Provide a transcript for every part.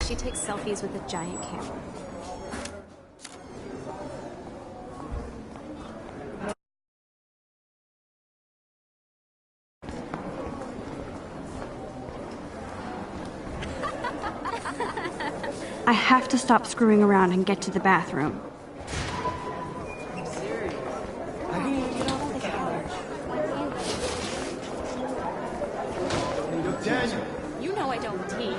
She takes selfies with a giant camera. I have to stop screwing around and get to the bathroom. You know I don't tease.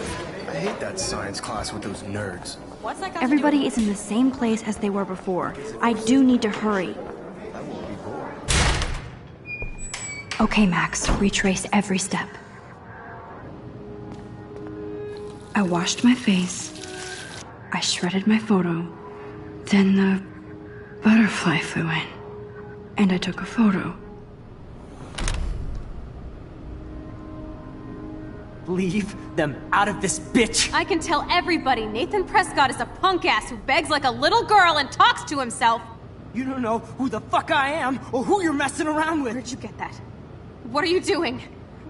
I hate that science class with those nerds. What's that got Everybody to do is in the same place as they were before. I do need to hurry. I won't be bored. Okay, Max, retrace every step. I washed my face. I shredded my photo. Then the butterfly flew in. And I took a photo. Leave them out of this bitch! I can tell everybody Nathan Prescott is a punk ass who begs like a little girl and talks to himself. You don't know who the fuck I am or who you're messing around with. Where'd you get that? What are you doing?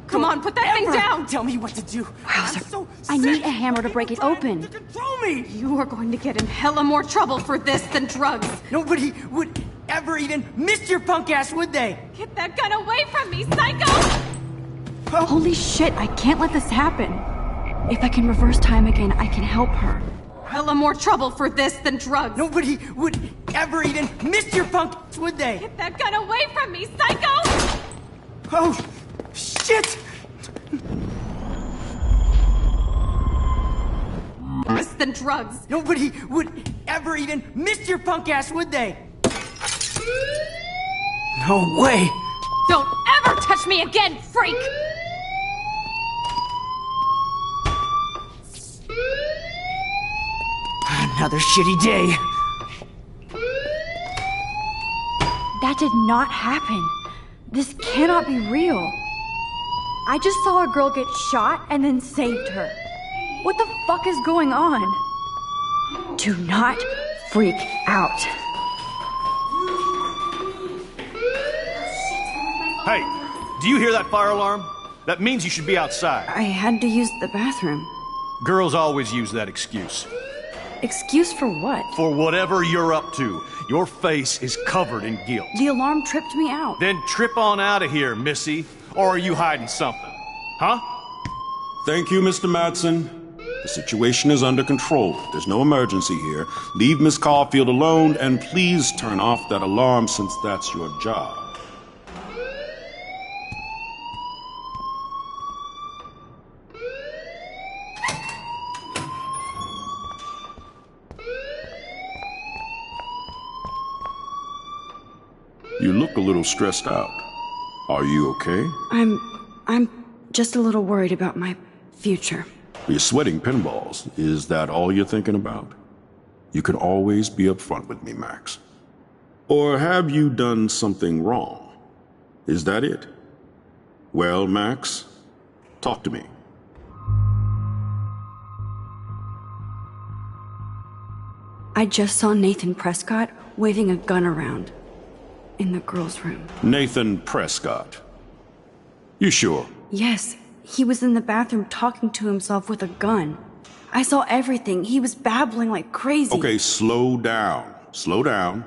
Come on, put that thing down! Tell me what to do. Wowzer, I need a hammer to break it open. To control me! You are going to get in hella more trouble for this than drugs. Nobody would ever even miss your punk ass, would they? Get that gun away from me, psycho! Oh. Holy shit, I can't let this happen. If I can reverse time again, I can help her. Hella more trouble for this than drugs. Nobody would ever even miss your punk ass, would they? Get that gun away from me, psycho! Oh, shit! Worse than drugs. Nobody would ever even miss your punk ass, would they? No way! Don't ever touch me again, freak! Another shitty day. That did not happen. This cannot be real. I just saw a girl get shot and then saved her. What the fuck is going on? Do not freak out. Hey, do you hear that fire alarm? That means you should be outside. I had to use the bathroom. Girls always use that excuse. Excuse for what? For whatever you're up to, your face is covered in guilt. The alarm tripped me out. Then trip on out of here, missy. Or are you hiding something? Huh? Thank you, Mr. Madsen. The situation is under control. There's no emergency here. Leave Miss Caulfield alone, and please turn off that alarm since that's your job. You look a little stressed out. Are you okay? I'm just a little worried about my future. You're sweating pinballs. Is that all you're thinking about? You can always be upfront with me, Max. Or have you done something wrong? Is that it? Well, Max, talk to me. I just saw Nathan Prescott waving a gun around in the girls' room. Nathan Prescott. You sure? Yes, he was in the bathroom talking to himself with a gun. I saw everything. He was babbling like crazy. Okay, slow down. Slow down.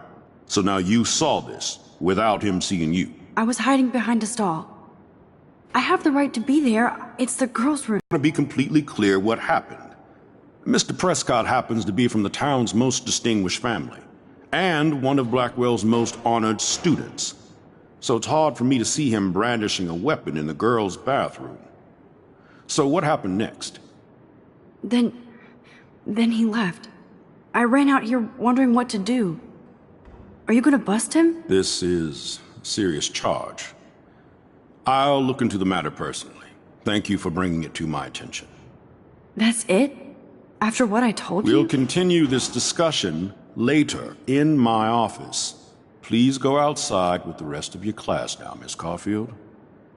So now you saw this without him seeing you. I was hiding behind a stall. I have the right to be there. It's the girls' room. I want to be completely clear what happened. Mr. Prescott happens to be from the town's most distinguished family, and one of Blackwell's most honored students. So it's hard for me to see him brandishing a weapon in the girls' bathroom. So what happened next? Then he left. I ran out here wondering what to do. Are you gonna bust him? This is a serious charge. I'll look into the matter personally. Thank you for bringing it to my attention. That's it? After what I told you? We'll continue this discussion later in my office. Please go outside with the rest of your class now, Miss Caulfield.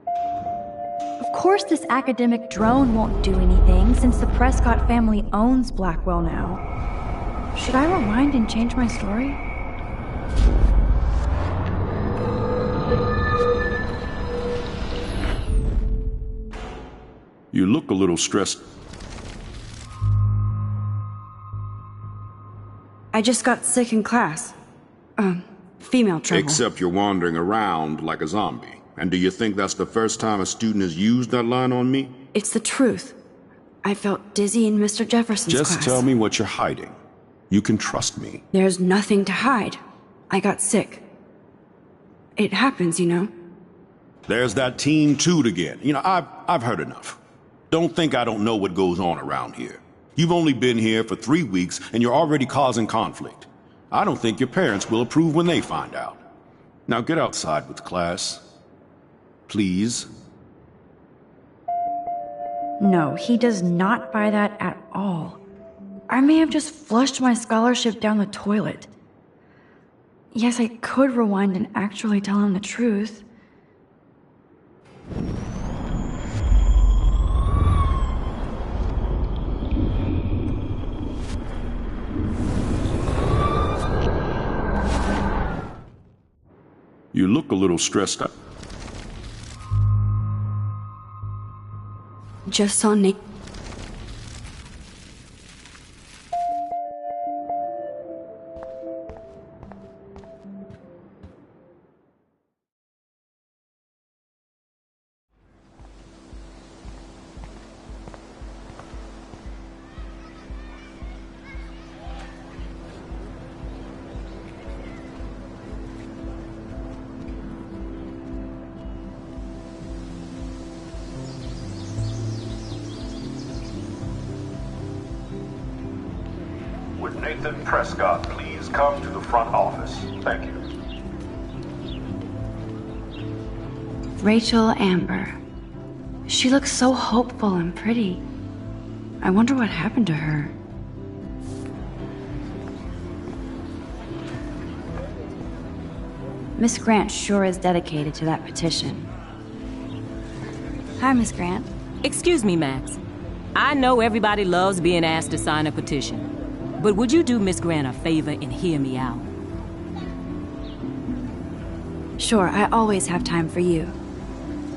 Of course this academic drone won't do anything, since the Prescott family owns Blackwell now. Should I rewind and change my story? You look a little stressed. I just got sick in class. Female trouble. Except you're wandering around like a zombie. And do you think that's the first time a student has used that line on me? It's the truth. I felt dizzy in Mr. Jefferson's class. Just tell me what you're hiding. You can trust me. There's nothing to hide. I got sick. It happens, you know. There's that teen toot again. You know, I've heard enough. Don't think I don't know what goes on around here. You've only been here for 3 weeks and you're already causing conflict. I don't think your parents will approve when they find out. Now get outside with class. Please. No, he does not buy that at all. I may have just flushed my scholarship down the toilet. Yes, I could rewind and actually tell him the truth. You look a little stressed out. Just saw Nick. Would Nathan Prescott please come to the front office? Thank you. Rachel Amber. She looks so hopeful and pretty. I wonder what happened to her. Miss Grant sure is dedicated to that petition. Hi, Miss Grant. Excuse me, Max. I know everybody loves being asked to sign a petition. But would you do Miss Grant a favor and hear me out? Sure, I always have time for you.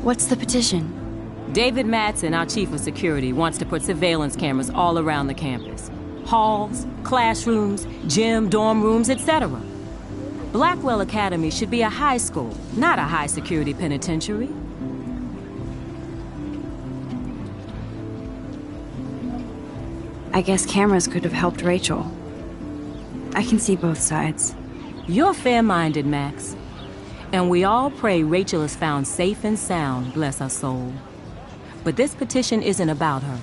What's the petition? David Madsen, our chief of security, wants to put surveillance cameras all around the campus. Halls, classrooms, gym, dorm rooms, etc. Blackwell Academy should be a high school, not a high-security penitentiary. I guess cameras could have helped Rachel. I can see both sides. You're fair-minded, Max. And we all pray Rachel is found safe and sound, bless her soul. But this petition isn't about her.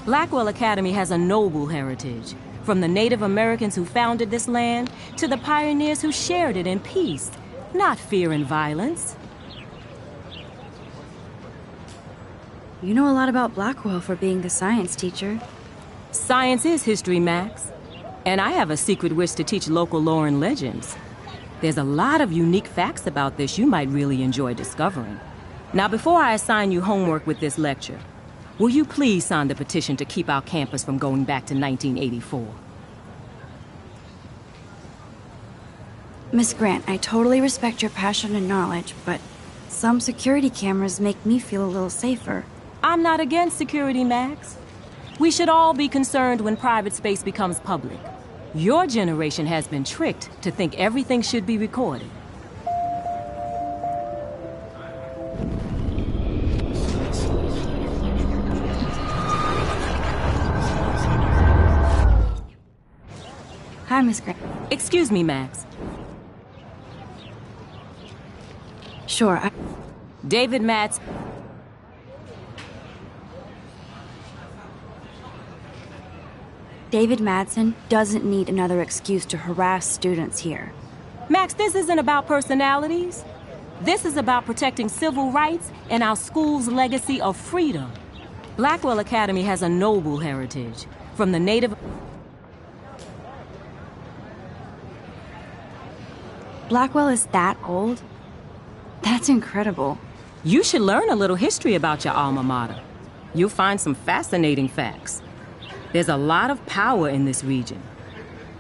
Blackwell Academy has a noble heritage, from the Native Americans who founded this land to the pioneers who shared it in peace, not fear and violence. You know a lot about Blackwell for being the science teacher. Science is history, Max. And I have a secret wish to teach local lore and legends. There's a lot of unique facts about this you might really enjoy discovering. Now, before I assign you homework with this lecture, will you please sign the petition to keep our campus from going back to 1984? Miss Grant, I totally respect your passion and knowledge, but some security cameras make me feel a little safer. I'm not against security, Max. We should all be concerned when private space becomes public. Your generation has been tricked to think everything should be recorded. Hi, Miss Grant. Excuse me, Max. Sure, David Matz. David Madsen doesn't need another excuse to harass students here. Max, this isn't about personalities. This is about protecting civil rights and our school's legacy of freedom. Blackwell Academy has a noble heritage, from the Native... Blackwell is that old? That's incredible. You should learn a little history about your alma mater. You'll find some fascinating facts. There's a lot of power in this region.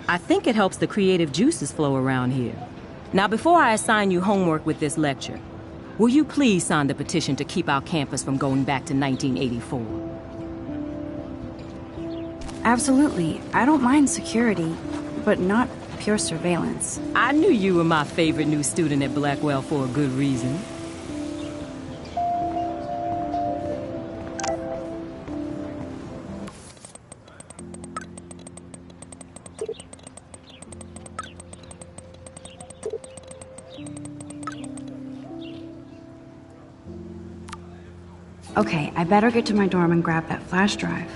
I think it helps the creative juices flow around here. Now, before I assign you homework with this lecture, will you please sign the petition to keep our campus from going back to 1984? Absolutely. I don't mind security, but not pure surveillance. I knew you were my favorite new student at Blackwell for a good reason. Okay, I better get to my dorm and grab that flash drive.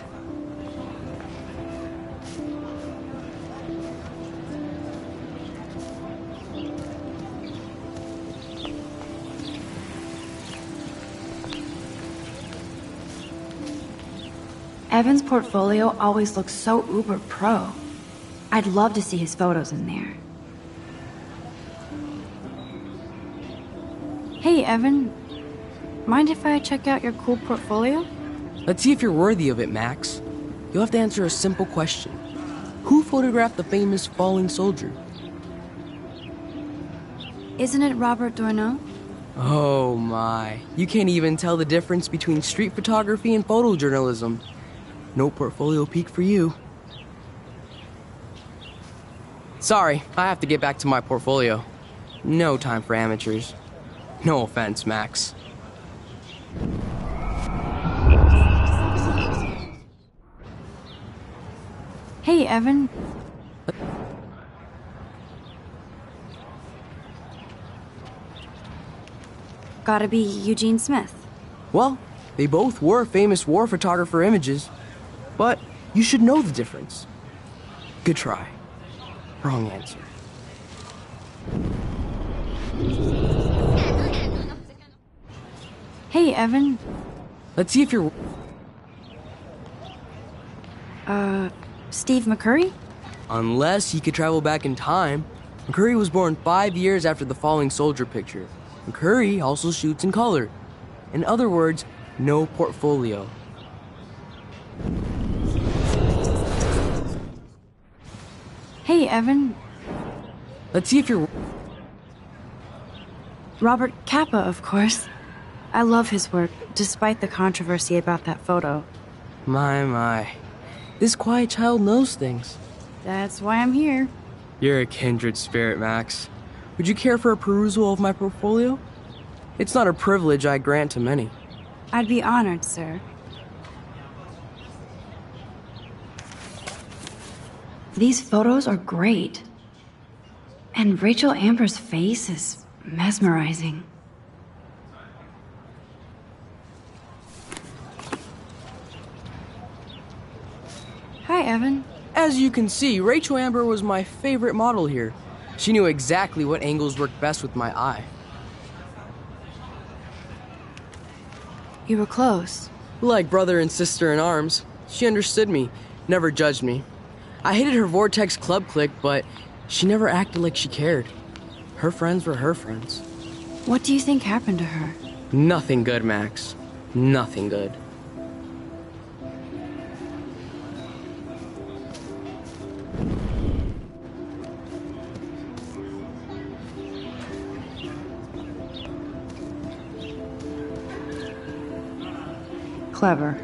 Evan's portfolio always looks so uber pro. I'd love to see his photos in there. Hey, Evan. Mind if I check out your cool portfolio? Let's see if you're worthy of it, Max. You'll have to answer a simple question. Who photographed the famous falling soldier? Isn't it Robert Doisneau? Oh my. You can't even tell the difference between street photography and photojournalism. No portfolio peek for you. Sorry, I have to get back to my portfolio. No time for amateurs. No offense, Max. Hey, Evan. Gotta be Eugene Smith. Well, they both were famous war photographer images. But you should know the difference. Good try. Wrong answer. Hey, Evan. Let's see if you're... Steve McCurry? Unless he could travel back in time. McCurry was born 5 years after the falling soldier picture. McCurry also shoots in color. In other words, no portfolio. Hey, Evan. Let's see if you're... Robert Capa, of course. I love his work, despite the controversy about that photo. My. This quiet child knows things. That's why I'm here. You're a kindred spirit, Max. Would you care for a perusal of my portfolio? It's not a privilege I grant to many. I'd be honored, sir. These photos are great. And Rachel Amber's face is mesmerizing. Hi, Evan. As you can see, Rachel Amber was my favorite model here. She knew exactly what angles worked best with my eye. You were close. Like brother and sister in arms. She understood me, never judged me. I hated her Vortex Club clique, but she never acted like she cared. Her friends were her friends. What do you think happened to her? Nothing good, Max. Nothing good. Clever.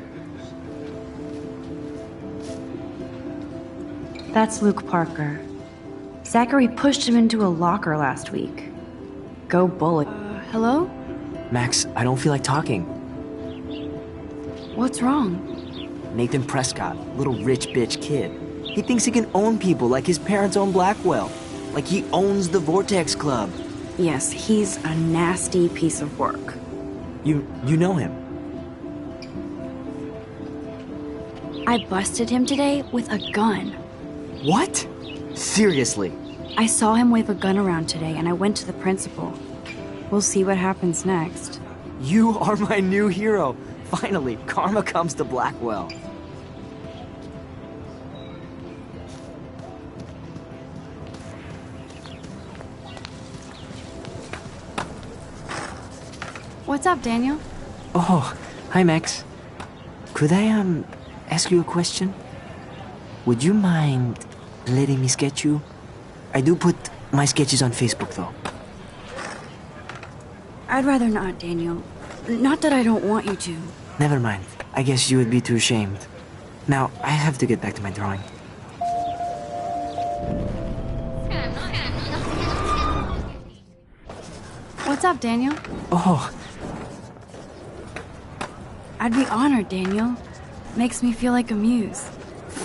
That's Luke Parker. Zachary pushed him into a locker last week. Go bully. Hello? Max, I don't feel like talking. What's wrong? Nathan Prescott, little rich bitch kid. He thinks he can own people like his parents own Blackwell. Like he owns the Vortex Club. Yes, he's a nasty piece of work. You know him? I busted him today with a gun. What? Seriously? I saw him wave a gun around today and I went to the principal. We'll see what happens next. You are my new hero. Finally, karma comes to Blackwell. What's up, Daniel? Oh, hi Max. Could I, ask you a question? Would you mind letting me sketch you? I do put my sketches on Facebook, though. I'd rather not, Daniel. Not that I don't want you to. Never mind. I guess you would be too ashamed. Now, I have to get back to my drawing. What's up, Daniel? Oh, I'd be honored, Daniel. Makes me feel like a muse.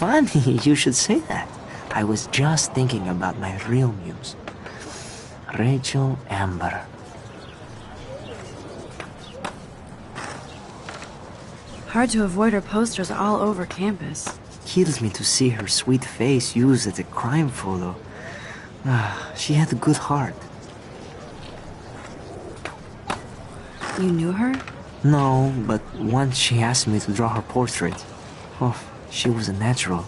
funny you should say that. I was just thinking about my real muse. Rachel Amber. Hard to avoid her posters all over campus. Kills me to see her sweet face used as a crime photo. She had a good heart. You knew her? No, but once she asked me to draw her portrait. Oh, she was a natural.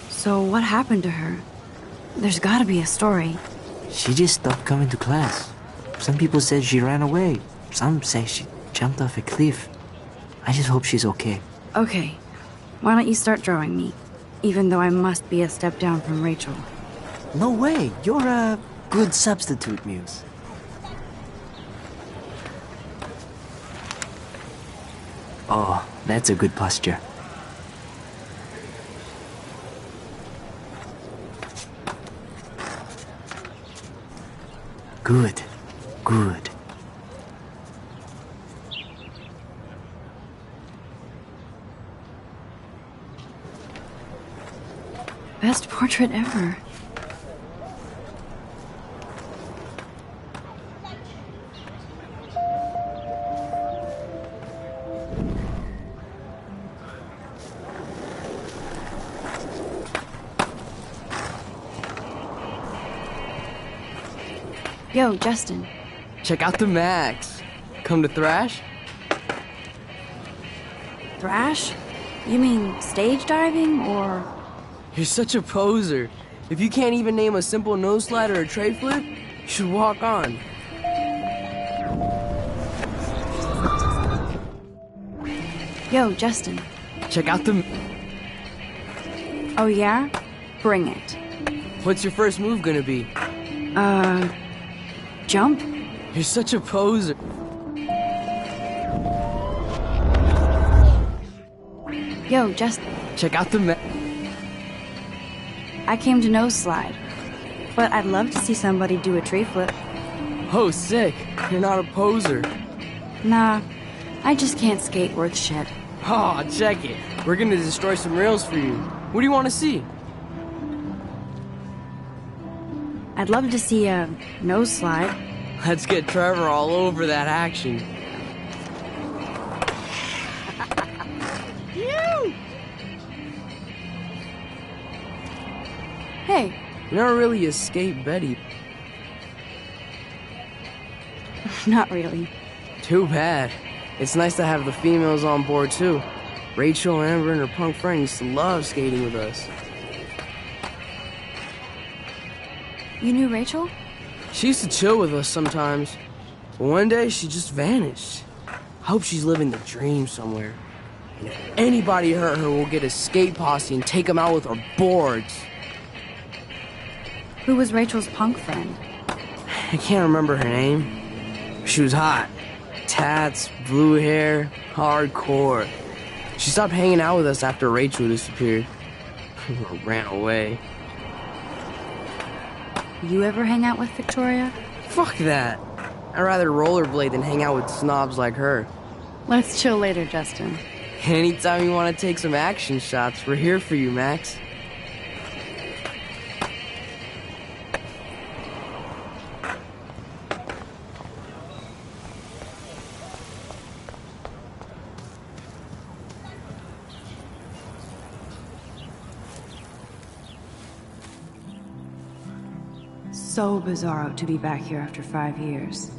So what happened to her? There's gotta be a story. She just stopped coming to class. Some people said she ran away. Some say she jumped off a cliff. I just hope she's okay. Okay, why don't you start drawing me? Even though I must be a step down from Rachel. No way, you're a good substitute, Muse. Oh, that's a good posture. Good, good. Best portrait ever. Yo, Justin. Check out the Max. Come to thrash? Thrash? You mean stage diving, or...? You're such a poser. If you can't even name a simple nose slide or a tray flip, you should walk on. Yo, Justin. Check out the... Oh yeah? Bring it. What's your first move gonna be? Jump? You're such a poser. Yo, Justin. Check out the... I came to nose slide, but I'd love to see somebody do a tree flip. Oh, sick. You're not a poser. Nah, I just can't skate worth shit. Oh, check it. We're gonna destroy some rails for you. What do you want to see? I'd love to see a nose slide. Let's get Trevor all over that action. Hey, You're not really a skate Betty. not really. Too bad. It's nice to have the females on board too. Rachel, Amber, and her punk friend used to love skating with us. You knew Rachel? She used to chill with us sometimes. But one day, she just vanished. I hope she's living the dream somewhere. And if anybody hurt her, we'll get a skate posse and take them out with our boards. Who was Rachel's punk friend? I can't remember her name. She was hot. Tats, blue hair, hardcore. She stopped hanging out with us after Rachel disappeared. Or ran away. You ever hang out with Victoria? Fuck that. I'd rather rollerblade than hang out with snobs like her. Let's chill later, Justin. Anytime you want to take some action shots, we're here for you, Max. So bizarro to be back here after 5 years.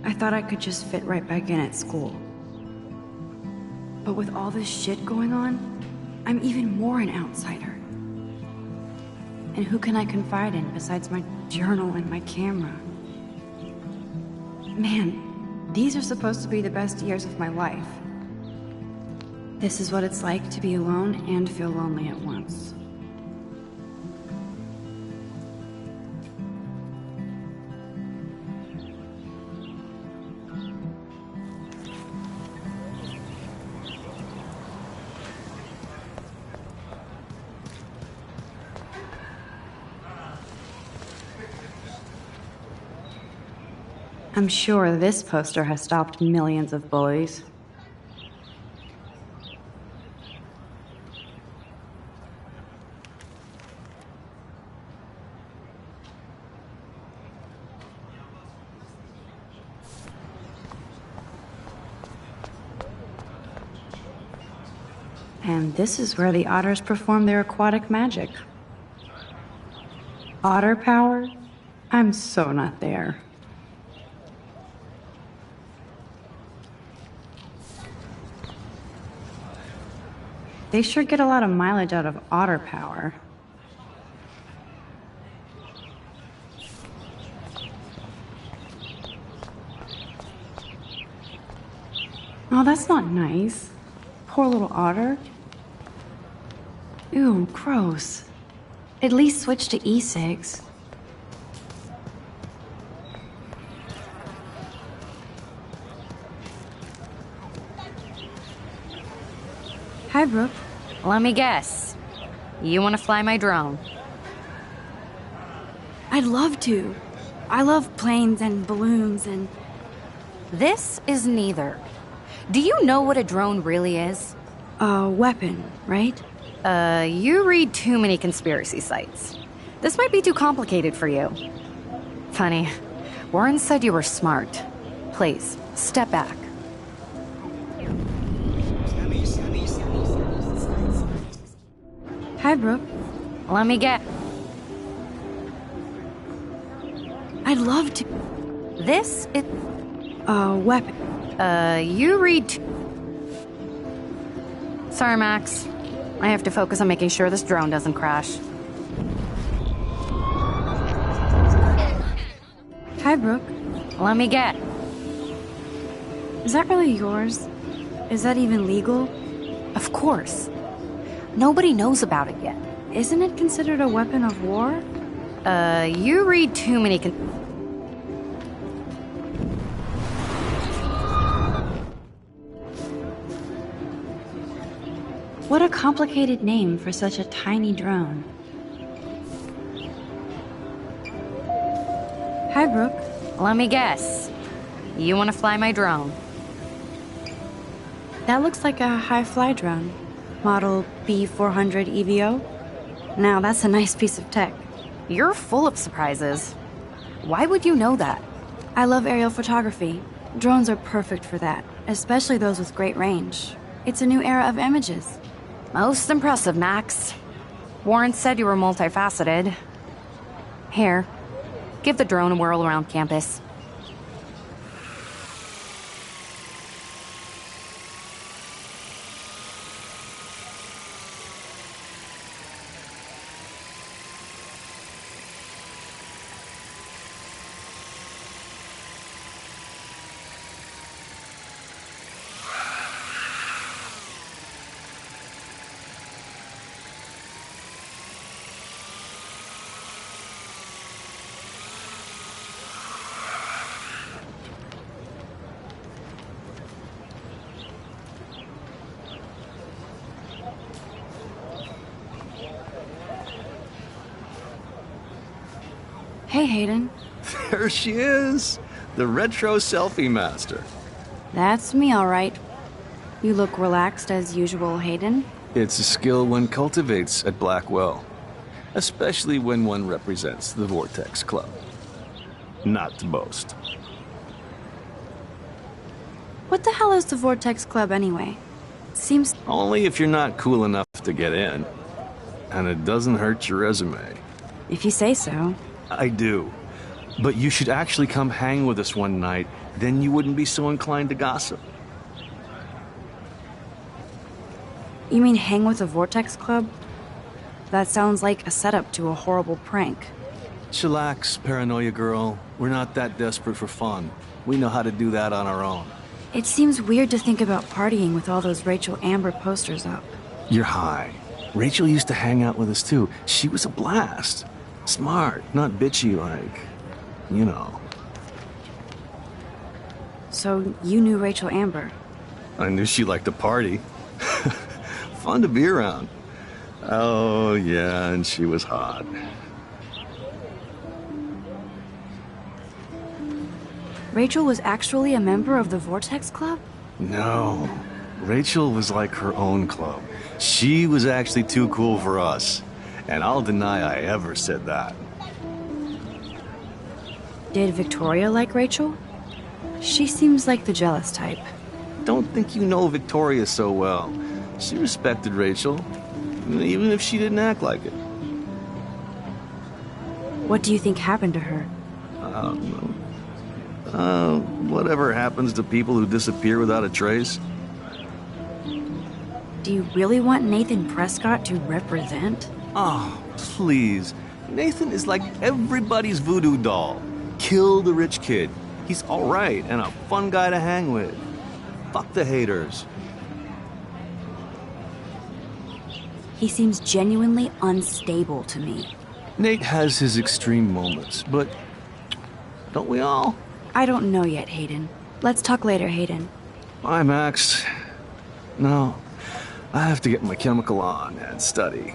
I thought I could just fit right back in at school. But with all this shit going on, I'm even more an outsider. And who can I confide in besides my journal and my camera? Man, these are supposed to be the best years of my life. This is what it's like to be alone and feel lonely at once. I'm sure this poster has stopped millions of bullies. And this is where the otters perform their aquatic magic. Otter power? I'm so not there. They sure get a lot of mileage out of otter power. Oh, that's not nice. Poor little otter. Ew, gross. At least switch to e-cigs. Hi, Brooke. Let me guess. You want to fly my drone? I'd love to. I love planes and balloons and... This is neither. Do you know what a drone really is? A weapon, right? You read too many conspiracy sites. This might be too complicated for you. Funny. Warren said you were smart. Please, step back. Hi, Brooke. Let me get... I'd love to... This is... A weapon. You read... Sorry, Max. I have to focus on making sure this drone doesn't crash. Hi, Brooke. Let me get... Is that really yours? Is that even legal? Of course. Nobody knows about it yet. Isn't it considered a weapon of war? You read too many What a complicated name for such a tiny drone. Hi, Brooke. Let me guess. You want to fly my drone? That looks like a high-fly drone. Model B400 EVO. Now, that's a nice piece of tech. You're full of surprises. Why would you know that? I love aerial photography. Drones are perfect for that, especially those with great range. It's a new era of images. Most impressive, Max. Warren said you were multifaceted. Here, give the drone a whirl around campus. Hey, Hayden. There she is, the retro selfie master. That's me, all right. You look relaxed as usual, Hayden. It's a skill one cultivates at Blackwell, especially when one represents the Vortex Club. Not to boast. What the hell is the Vortex Club anyway? Seems... Only if you're not cool enough to get in. And it doesn't hurt your resume. If you say so. I do. But you should actually come hang with us one night, then you wouldn't be so inclined to gossip. You mean hang with the Vortex Club? That sounds like a setup to a horrible prank. Chillax, paranoia girl. We're not that desperate for fun. We know how to do that on our own. It seems weird to think about partying with all those Rachel Amber posters up. You're high. Rachel used to hang out with us too. She was a blast. Smart, not bitchy like, you know. So you knew Rachel Amber? I knew she liked to party. Fun to be around. Oh, yeah, and she was hot. Rachel was actually a member of the Vortex Club? No. Rachel was like her own club. She was actually too cool for us. And I'll deny I ever said that. Did Victoria like Rachel? She seems like the jealous type. Don't think you know Victoria so well. She respected Rachel, even if she didn't act like it. What do you think happened to her? Whatever happens to people who disappear without a trace. Do you really want Nathan Prescott to represent? Oh, please. Nathan is like everybody's voodoo doll. Kill the rich kid. He's alright and a fun guy to hang with. Fuck the haters. He seems genuinely unstable to me. Nate has his extreme moments, but don't we all? I don't know yet, Hayden. Let's talk later, Hayden. Bye, Max. No, I have to get my chemical on and study.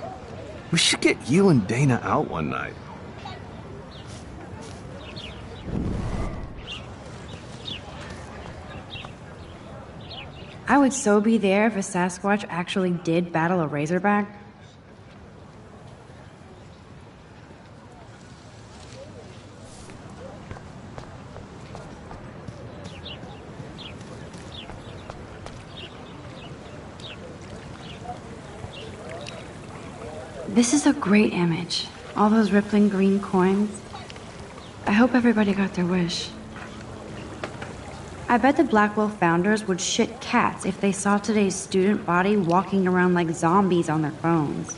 We should get you and Dana out one night. I would so be there if a Sasquatch actually did battle a Razorback. This is a great image. All those rippling green coins. I hope everybody got their wish. I bet the Blackwell founders would shit cats if they saw today's student body walking around like zombies on their phones.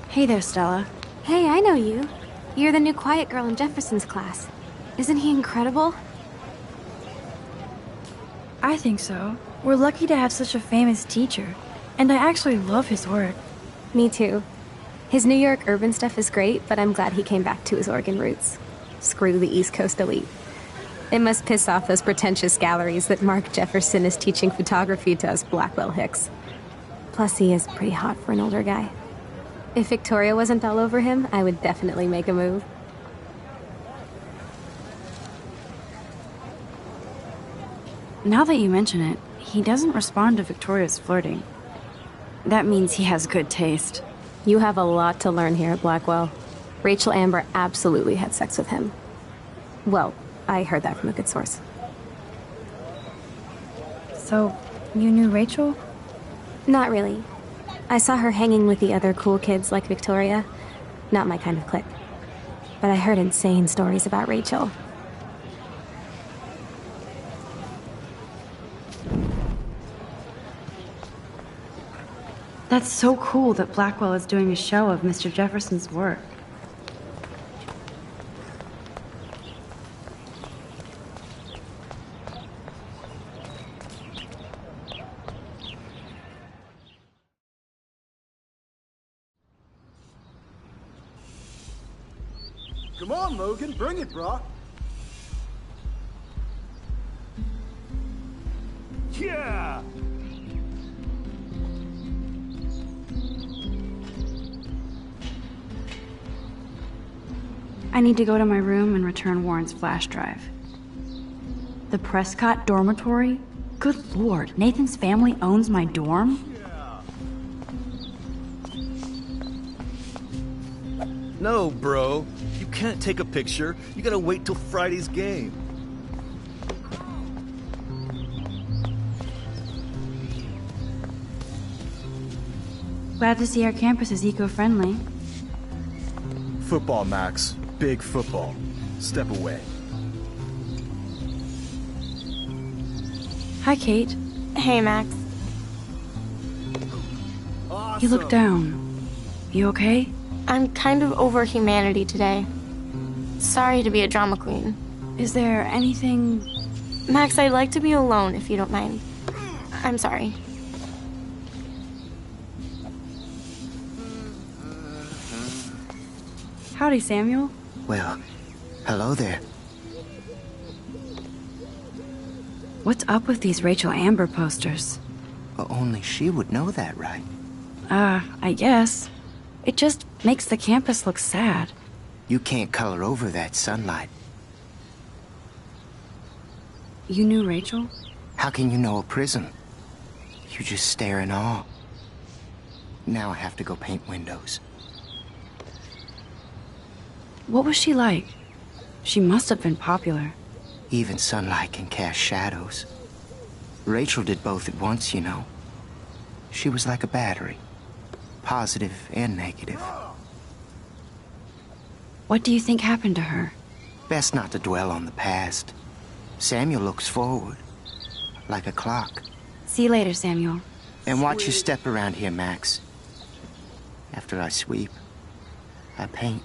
Hey there, Stella. Hey, I know you. You're the new quiet girl in Jefferson's class. Isn't he incredible? I think so. We're lucky to have such a famous teacher. And I actually love his work. Me too. His New York urban stuff is great, but I'm glad he came back to his Oregon roots. Screw the East Coast elite. It must piss off those pretentious galleries that Mark Jefferson is teaching photography to us Blackwell hicks. Plus, he is pretty hot for an older guy. If Victoria wasn't all over him, I would definitely make a move. Now that you mention it, he doesn't respond to Victoria's flirting. That means he has good taste. You have a lot to learn here at Blackwell. Rachel Amber absolutely had sex with him. Well, I heard that from a good source. So, you knew Rachel? Not really. I saw her hanging with the other cool kids like Victoria. Not my kind of clique. But I heard insane stories about Rachel. That's so cool that Blackwell is doing a show of Mr. Jefferson's work. Come on, Logan, bring it, brah. Yeah! I need to go to my room and return Warren's flash drive. The Prescott dormitory? Good lord, Nathan's family owns my dorm? No, bro. You can't take a picture. You gotta wait till Friday's game. Glad to see our campus is eco-friendly. Football, Max. Big football. Step away. Hi, Kate. Hey, Max. You look down. You okay? I'm kind of over humanity today. Sorry to be a drama queen. Is there anything... Max, I'd like to be alone if you don't mind. I'm sorry. Howdy, Samuel. Well, hello there. What's up with these Rachel Amber posters? Only she would know that, right? I guess. It just makes the campus look sad. You can't color over that sunlight. You knew Rachel? How can you know a prism? You just stare in awe. Now I have to go paint windows. What was she like? She must have been popular. Even sunlight can cast shadows. Rachel did both at once, you know. She was like a battery. Positive and negative. What do you think happened to her? Best not to dwell on the past. Samuel looks forward. Like a clock. See you later, Samuel. And watch your step around here, Max. After I sweep, I paint.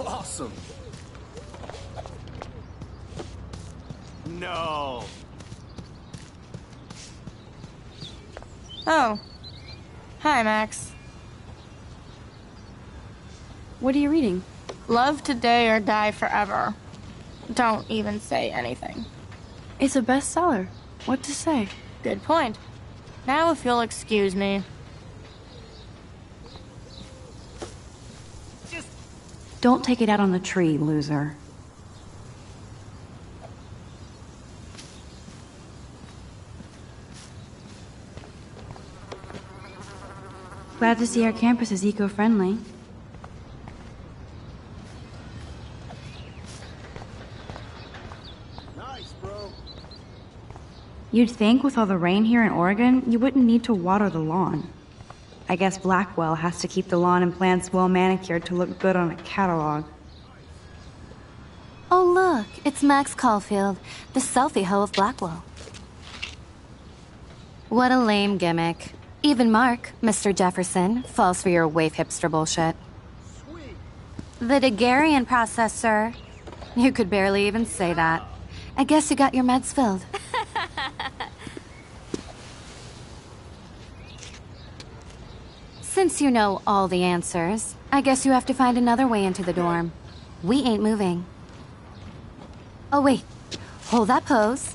Awesome. No. Oh. Hi, Max. What are you reading? Love today or die forever. Don't even say anything. It's a bestseller. What to say? Good point. Now if you'll excuse me. Don't take it out on the tree, loser. Glad to see our campus is eco-friendly. Nice, bro. You'd think with all the rain here in Oregon, you wouldn't need to water the lawn. I guess Blackwell has to keep the lawn and plants well manicured to look good on a catalog. Oh look, it's Max Caulfield, the selfie hoe of Blackwell. What a lame gimmick. Even Mark, Mr. Jefferson, falls for your waif hipster bullshit. Sweet. The Daguerrean process, sir. You could barely even say that. I guess you got your meds filled. Since you know all the answers, I guess you have to find another way into the dorm. We ain't moving. Oh wait, hold that pose.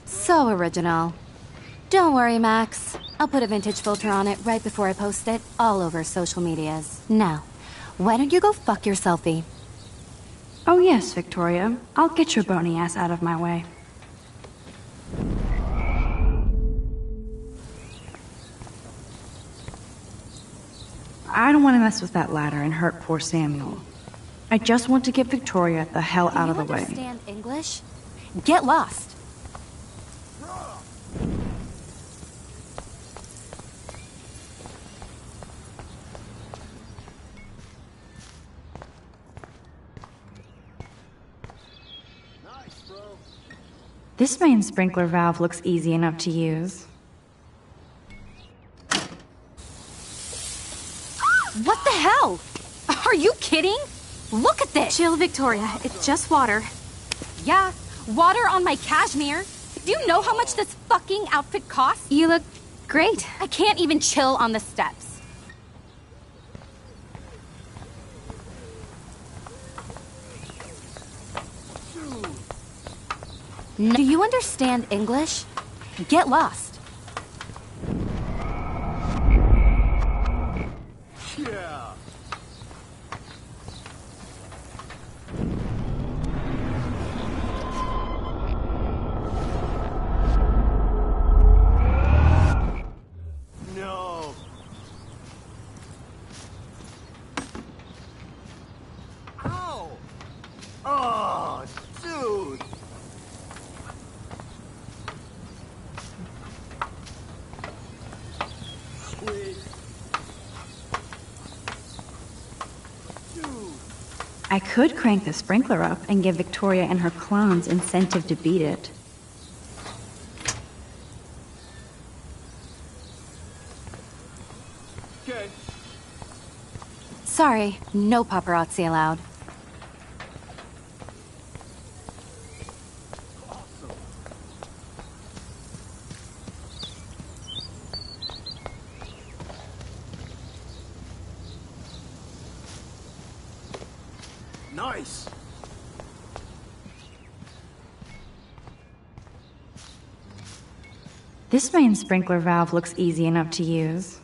So original. Don't worry, Max. I'll put a vintage filter on it right before I post it all over social medias. Now, why don't you go fuck your selfie? Oh yes, Victoria. I'll get your bony ass out of my way. I don't want to mess with that ladder and hurt poor Samuel. I just want to get Victoria the hell out of the way. Do you understand English? Get lost. Nice, bro. This main sprinkler valve looks easy enough to use. What the hell? Are you kidding? Look at this! Chill, Victoria. It's just water. Yeah, water on my cashmere. Do you know how much this fucking outfit costs? You look great. I can't even chill on the steps. Do you understand English? Get lost. Yeah. No. Ow! Oh, dude! Sweet. I could crank the sprinkler up and give Victoria and her clones incentive to beat it. Okay. Sorry, no paparazzi allowed. Nice. This main sprinkler valve looks easy enough to use.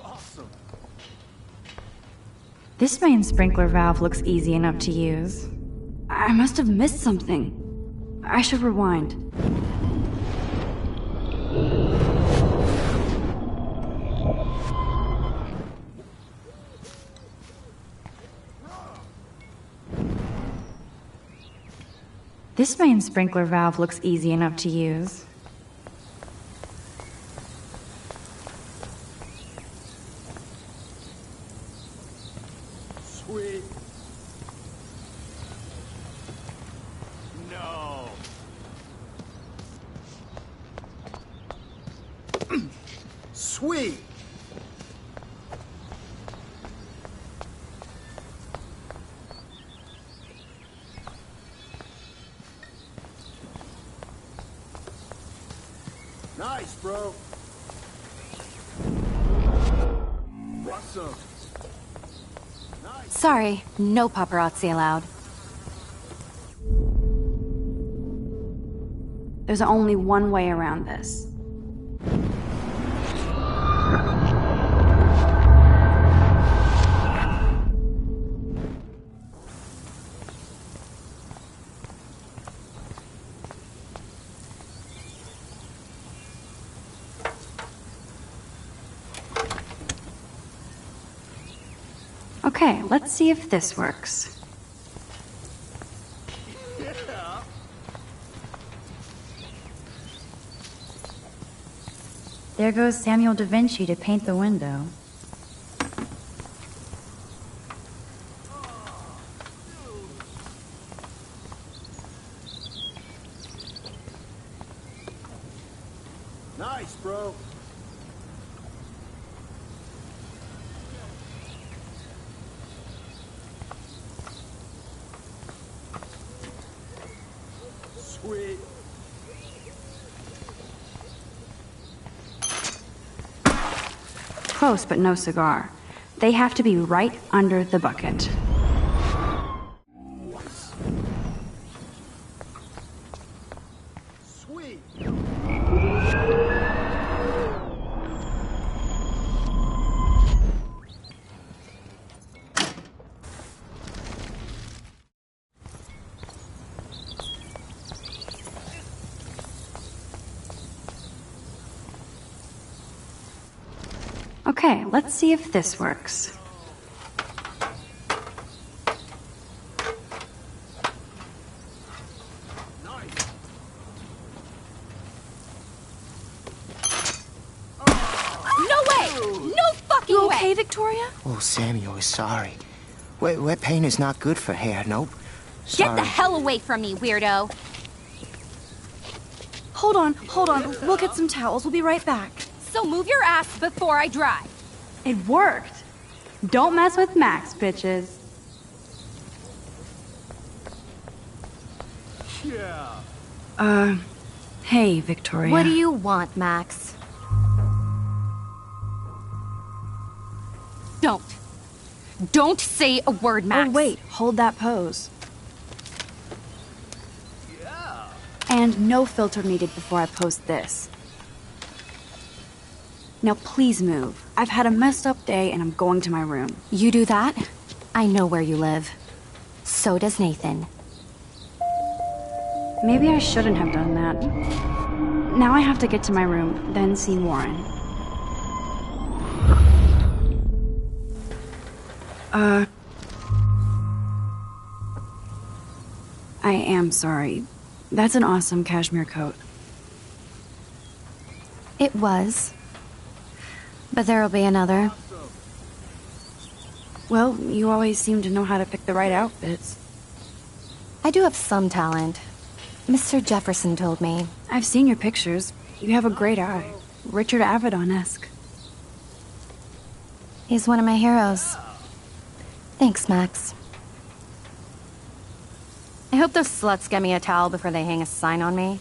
Awesome. This main sprinkler valve looks easy enough to use. I must have missed something. I should rewind. This main sprinkler valve looks easy enough to use. Sweet. No. Sweet. Nice, bro. Awesome. Sorry, no paparazzi allowed. There's only one way around this. Okay, let's see if this works. Yeah. There goes Samuel da Vinci to paint the window. Nice, bro. Sweet. Close, but no cigar. They have to be right under the bucket. Sweet. Okay, let's see if this works. No way! No fucking You way! okay, Victoria? Oh, Samuel is sorry. Wet paint is not good for hair, nope. Get Sorry. the hell away from me, weirdo! Hold on. We'll get some towels. We'll be right back. So move your ass before I drive. It worked. Don't mess with Max, bitches. Yeah. Hey, Victoria. What do you want, Max? Don't say a word, Max. Oh, wait. Hold that pose. Yeah. And no filter needed before I post this. Now please move. I've had a messed up day and I'm going to my room. You do that? I know where you live. So does Nathan. Maybe I shouldn't have done that. Now I have to get to my room, then see Warren. I am sorry. That's an awesome cashmere coat. It was. But there'll be another. Well, you always seem to know how to pick the right outfits. I do have some talent. Mr. Jefferson told me. I've seen your pictures. You have a great eye. Richard Avedon-esque. He's one of my heroes. Thanks, Max. I hope those sluts get me a towel before they hang a sign on me.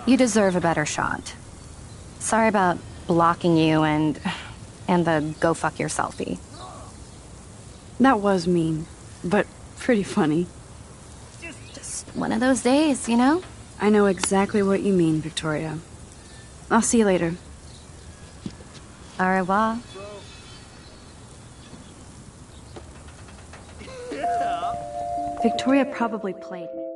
You deserve a better shot. Sorry about blocking you and the go fuck your selfie. That was mean, but pretty funny. Just one of those days, you know? I know exactly what you mean, Victoria. I'll see you later. Au revoir. Victoria probably played me.